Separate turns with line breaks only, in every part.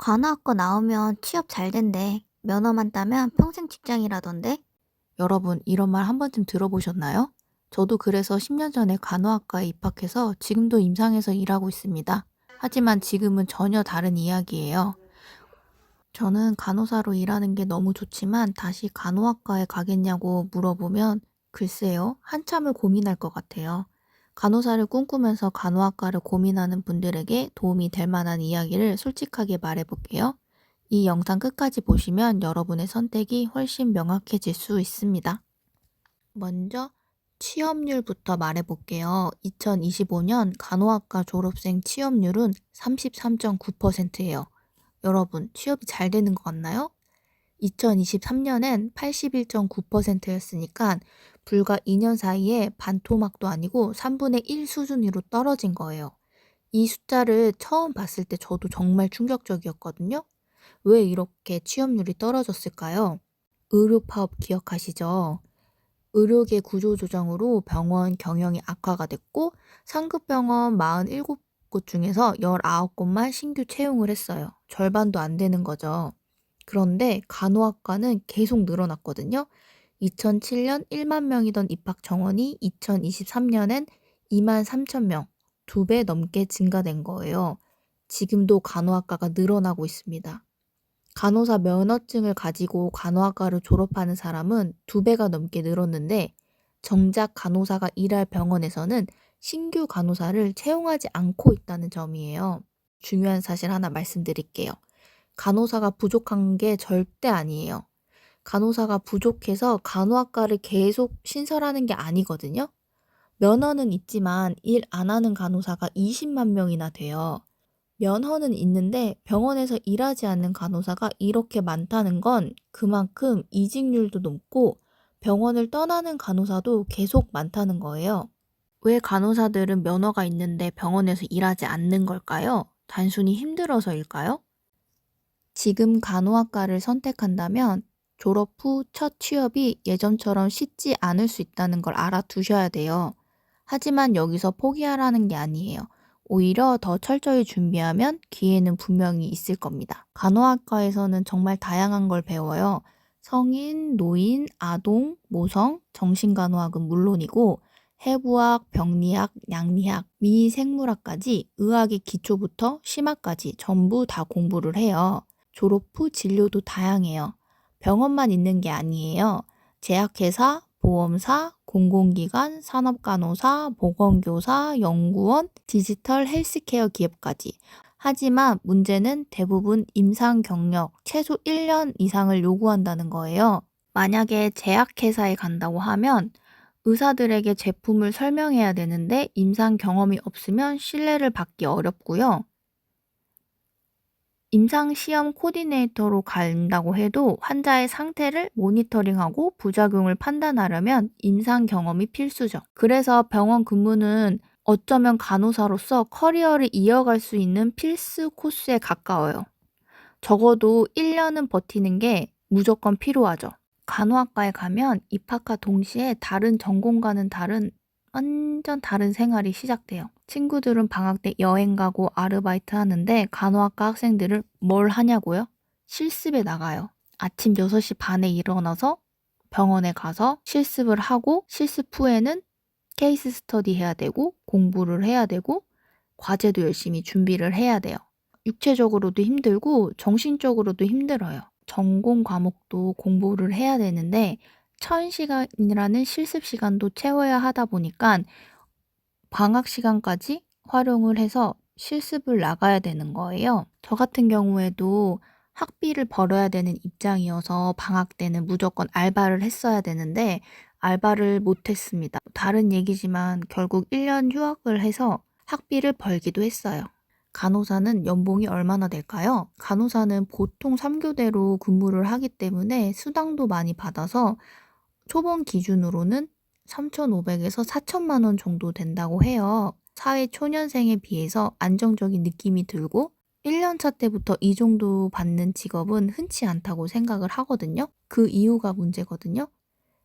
간호학과 나오면 취업 잘 된대. 면허만 따면 평생 직장이라던데?
여러분, 이런 말 한 번쯤 들어보셨나요? 저도 그래서 10년 전에 간호학과에 입학해서 지금도 임상에서 일하고 있습니다. 하지만 지금은 전혀 다른 이야기예요. 저는 간호사로 일하는 게 너무 좋지만 다시 간호학과에 가겠냐고 물어보면 글쎄요, 한참을 고민할 것 같아요. 간호사를 꿈꾸면서 간호학과를 고민하는 분들에게 도움이 될 만한 이야기를 솔직하게 말해볼게요. 이 영상 끝까지 보시면 여러분의 선택이 훨씬 명확해질 수 있습니다. 먼저 취업률부터 말해볼게요. 2025년 간호학과 졸업생 취업률은 33.9%예요. 여러분, 취업이 잘 되는 것 같나요? 2023년엔 81.9%였으니까 불과 2년 사이에 반토막도 아니고 3분의 1 수준으로 떨어진 거예요. 이 숫자를 처음 봤을 때 저도 정말 충격적이었거든요. 왜 이렇게 취업률이 떨어졌을까요? 의료 파업 기억하시죠? 의료계 구조조정으로 병원 경영이 악화가 됐고 상급병원 47곳 중에서 19곳만 신규 채용을 했어요. 절반도 안 되는 거죠. 그런데 간호학과는 계속 늘어났거든요. 2007년 1만 명이던 입학 정원이 2023년엔 2만 3천 명, 2배 넘게 증가된 거예요. 지금도 간호학과가 늘어나고 있습니다. 간호사 면허증을 가지고 간호학과를 졸업하는 사람은 2배가 넘게 늘었는데 정작 간호사가 일할 병원에서는 신규 간호사를 채용하지 않고 있다는 점이에요. 중요한 사실 하나 말씀드릴게요. 간호사가 부족한 게 절대 아니에요. 간호사가 부족해서 간호학과를 계속 신설하는 게 아니거든요. 면허는 있지만 일 안 하는 간호사가 20만 명이나 돼요. 면허는 있는데 병원에서 일하지 않는 간호사가 이렇게 많다는 건 그만큼 이직률도 높고 병원을 떠나는 간호사도 계속 많다는 거예요. 왜 간호사들은 면허가 있는데 병원에서 일하지 않는 걸까요? 단순히 힘들어서일까요? 지금 간호학과를 선택한다면 졸업 후 첫 취업이 예전처럼 쉽지 않을 수 있다는 걸 알아두셔야 돼요. 하지만 여기서 포기하라는 게 아니에요. 오히려 더 철저히 준비하면 기회는 분명히 있을 겁니다. 간호학과에서는 정말 다양한 걸 배워요. 성인, 노인, 아동, 모성, 정신간호학은 물론이고 해부학, 병리학, 양리학, 미생물학까지 의학의 기초부터 심화까지 전부 다 공부를 해요. 졸업 후 진료도 다양해요. 병원만 있는 게 아니에요. 제약회사, 보험사, 공공기관, 산업간호사, 보건교사, 연구원, 디지털 헬스케어 기업까지. 하지만 문제는 대부분 임상 경력 최소 1년 이상을 요구한다는 거예요. 만약에 제약회사에 간다고 하면 의사들에게 제품을 설명해야 되는데 임상 경험이 없으면 신뢰를 받기 어렵고요. 임상시험 코디네이터로 간다고 해도 환자의 상태를 모니터링하고 부작용을 판단하려면 임상 경험이 필수죠. 그래서 병원 근무는 어쩌면 간호사로서 커리어를 이어갈 수 있는 필수 코스에 가까워요. 적어도 1년은 버티는 게 무조건 필요하죠. 간호학과에 가면 입학과 동시에 다른 전공과는 완전 다른 생활이 시작돼요. 친구들은 방학 때 여행 가고 아르바이트 하는데 간호학과 학생들은 뭘 하냐고요? 실습에 나가요. 아침 6시 반에 일어나서 병원에 가서 실습을 하고 실습 후에는 케이스 스터디 해야 되고 공부를 해야 되고 과제도 열심히 준비를 해야 돼요. 육체적으로도 힘들고 정신적으로도 힘들어요. 전공 과목도 공부를 해야 되는데 1000시간이라는 실습 시간도 채워야 하다 보니까 방학 시간까지 활용을 해서 실습을 나가야 되는 거예요. 저 같은 경우에도 학비를 벌어야 되는 입장이어서 방학 때는 무조건 알바를 했어야 되는데 알바를 못 했습니다. 다른 얘기지만 결국 1년 휴학을 해서 학비를 벌기도 했어요. 간호사는 연봉이 얼마나 될까요? 간호사는 보통 3교대로 근무를 하기 때문에 수당도 많이 받아서 초봉 기준으로는 3,500에서 4천만 원 정도 된다고 해요. 사회 초년생에 비해서 안정적인 느낌이 들고 1년차 때부터 이 정도 받는 직업은 흔치 않다고 생각을 하거든요. 그 이유가 문제거든요.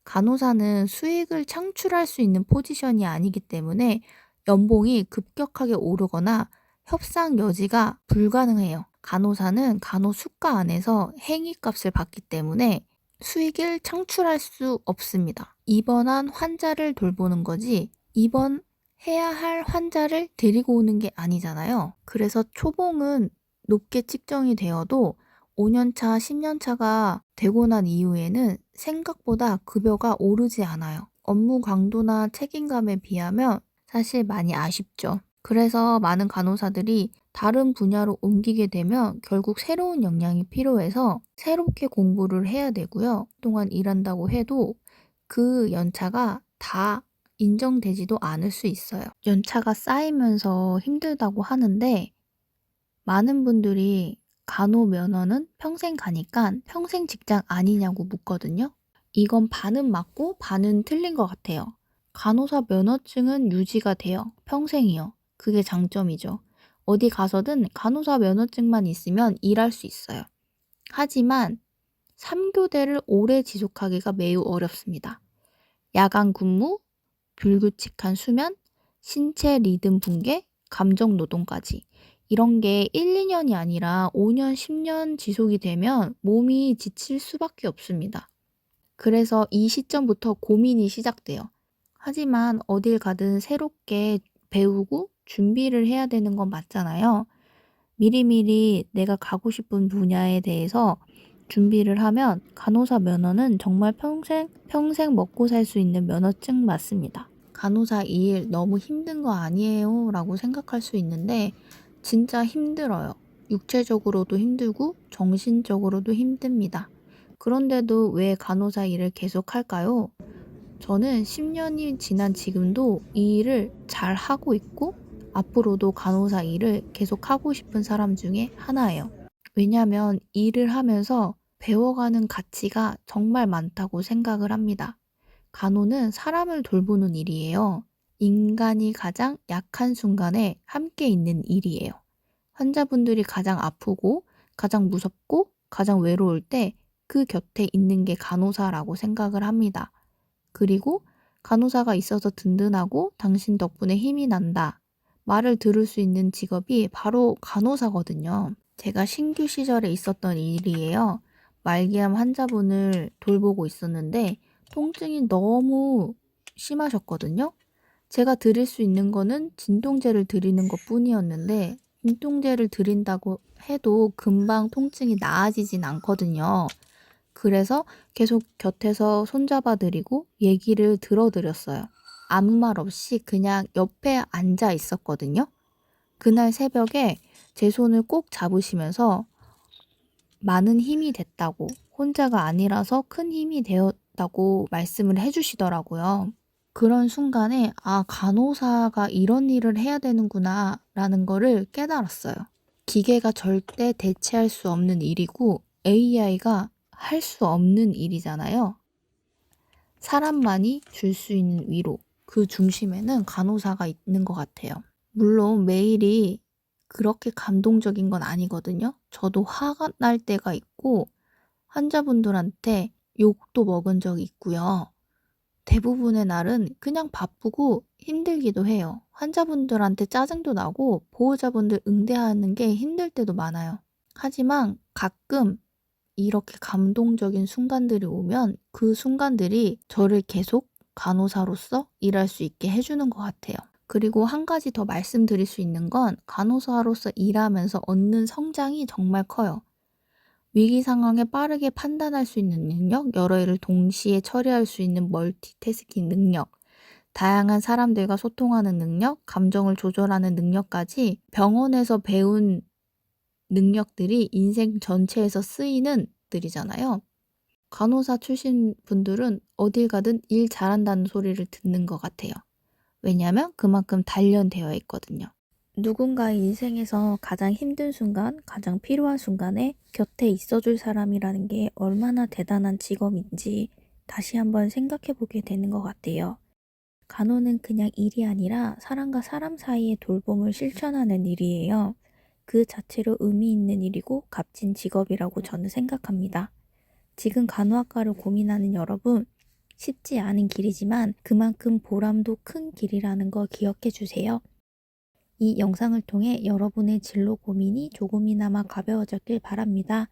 간호사는 수익을 창출할 수 있는 포지션이 아니기 때문에 연봉이 급격하게 오르거나 협상 여지가 불가능해요. 간호사는 간호수가 안에서 행위값을 받기 때문에 수익을 창출할 수 없습니다. 입원한 환자를 돌보는 거지 입원해야 할 환자를 데리고 오는 게 아니잖아요. 그래서 초봉은 높게 측정이 되어도 5년차, 10년차가 되고 난 이후에는 생각보다 급여가 오르지 않아요. 업무 강도나 책임감에 비하면 사실 많이 아쉽죠. 그래서 많은 간호사들이 다른 분야로 옮기게 되면 결국 새로운 역량이 필요해서 새롭게 공부를 해야 되고요. 그동안 일한다고 해도 그 연차가 다 인정되지도 않을 수 있어요. 연차가 쌓이면서 힘들다고 하는데 많은 분들이 간호 면허는 평생 가니까 평생 직장 아니냐고 묻거든요. 이건 반은 맞고 반은 틀린 것 같아요. 간호사 면허증은 유지가 돼요. 평생이요. 그게 장점이죠. 어디 가서든 간호사 면허증만 있으면 일할 수 있어요. 하지만 3교대를 오래 지속하기가 매우 어렵습니다. 야간 근무, 불규칙한 수면, 신체 리듬 붕괴, 감정 노동까지. 이런 게 1, 2년이 아니라 5년, 10년 지속이 되면 몸이 지칠 수밖에 없습니다. 그래서 이 시점부터 고민이 시작돼요. 하지만 어딜 가든 새롭게 배우고 준비를 해야 되는 건 맞잖아요. 미리미리 내가 가고 싶은 분야에 대해서 준비를 하면 간호사 면허는 정말 평생 먹고 살 수 있는 면허증 맞습니다. 간호사 일 너무 힘든 거 아니에요? 라고 생각할 수 있는데 진짜 힘들어요. 육체적으로도 힘들고 정신적으로도 힘듭니다. 그런데도 왜 간호사 일을 계속 할까요? 저는 10년이 지난 지금도 이 일을 잘 하고 있고 앞으로도 간호사 일을 계속 하고 싶은 사람 중에 하나예요. 왜냐하면 일을 하면서 배워가는 가치가 정말 많다고 생각을 합니다. 간호는 사람을 돌보는 일이에요. 인간이 가장 약한 순간에 함께 있는 일이에요. 환자분들이 가장 아프고 가장 무섭고 가장 외로울 때 그 곁에 있는 게 간호사라고 생각을 합니다. 그리고 간호사가 있어서 든든하고 당신 덕분에 힘이 난다. 말을 들을 수 있는 직업이 바로 간호사거든요. 제가 신규 시절에 있었던 일이에요. 말기암 환자분을 돌보고 있었는데 통증이 너무 심하셨거든요. 제가 드릴 수 있는 거는 진통제를 드리는 것 뿐이었는데 진통제를 드린다고 해도 금방 통증이 나아지진 않거든요. 그래서 계속 곁에서 손잡아 드리고 얘기를 들어드렸어요. 아무 말 없이 그냥 옆에 앉아 있었거든요. 그날 새벽에 제 손을 꼭 잡으시면서 많은 힘이 됐다고, 혼자가 아니라서 큰 힘이 되었다고 말씀을 해주시더라고요. 그런 순간에 간호사가 이런 일을 해야 되는구나 라는 거를 깨달았어요. 기계가 절대 대체할 수 없는 일이고 AI가 할 수 없는 일이잖아요. 사람만이 줄 수 있는 위로, 그 중심에는 간호사가 있는 것 같아요. 물론 매일이 그렇게 감동적인 건 아니거든요. 저도 화가 날 때가 있고 환자분들한테 욕도 먹은 적이 있고요. 대부분의 날은 그냥 바쁘고 힘들기도 해요. 환자분들한테 짜증도 나고 보호자분들 응대하는 게 힘들 때도 많아요. 하지만 가끔 이렇게 감동적인 순간들이 오면 그 순간들이 저를 계속 간호사로서 일할 수 있게 해주는 것 같아요. 그리고 한 가지 더 말씀드릴 수 있는 건 간호사로서 일하면서 얻는 성장이 정말 커요. 위기 상황에 빠르게 판단할 수 있는 능력, 여러 일을 동시에 처리할 수 있는 멀티태스킹 능력, 다양한 사람들과 소통하는 능력, 감정을 조절하는 능력까지 병원에서 배운 능력들이 인생 전체에서 쓰이는 들이잖아요. 간호사 출신 분들은 어딜 가든 일 잘한다는 소리를 듣는 것 같아요. 왜냐하면 그만큼 단련되어 있거든요. 누군가의 인생에서 가장 힘든 순간, 가장 필요한 순간에 곁에 있어줄 사람이라는 게 얼마나 대단한 직업인지 다시 한번 생각해 보게 되는 것 같아요. 간호는 그냥 일이 아니라 사람과 사람 사이의 돌봄을 실천하는 일이에요. 그 자체로 의미 있는 일이고 값진 직업이라고 저는 생각합니다. 지금 간호학과를 고민하는 여러분, 쉽지 않은 길이지만 그만큼 보람도 큰 길이라는 거 기억해 주세요. 이 영상을 통해 여러분의 진로 고민이 조금이나마 가벼워졌길 바랍니다.